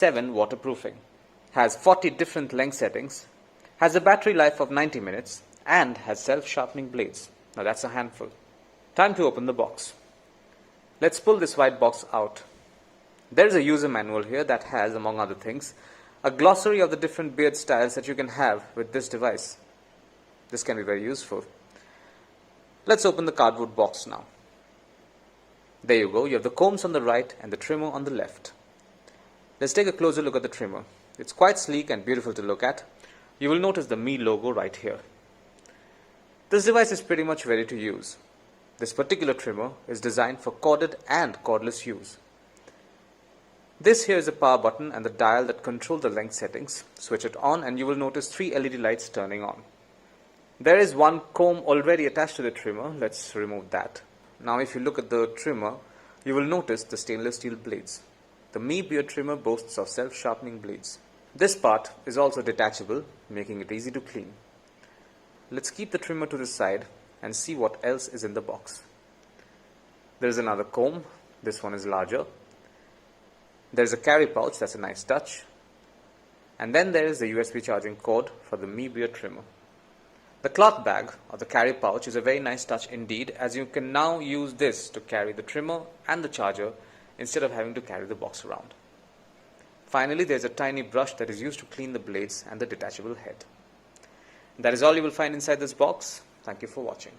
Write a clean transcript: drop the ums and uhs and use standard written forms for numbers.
7 waterproofing, has 40 different length settings, has a battery life of 90 minutes, and has self-sharpening blades. Now that's a handful. Time to open the box. Let's pull this white box out. There is a user manual here that has, among other things, a glossary of the different beard styles that you can have with this device. This can be very useful. Let's open the cardboard box now. There you go. You have the combs on the right and the trimmer on the left. Let's take a closer look at the trimmer. It's quite sleek and beautiful to look at. You will notice the Mi logo right here. This device is pretty much ready to use. This particular trimmer is designed for corded and cordless use. This here is a power button and the dial that control the length settings. Switch it on and you will notice 3 LED lights turning on. There is one comb already attached to the trimmer. Let's remove that. Now if you look at the trimmer, you will notice the stainless steel blades. The Mi beard trimmer boasts of self-sharpening blades. This part is also detachable, making it easy to clean. Let's keep the trimmer to the side and see what else is in the box. There is another comb. This one is larger. There is a carry pouch. That's a nice touch. And then there is the USB charging cord for the Mi beard trimmer. The cloth bag or the carry pouch is a very nice touch indeed, as you can now use this to carry the trimmer and the charger instead of having to carry the box around. Finally, there is a tiny brush that is used to clean the blades and the detachable head. That is all you will find inside this box. Thank you for watching.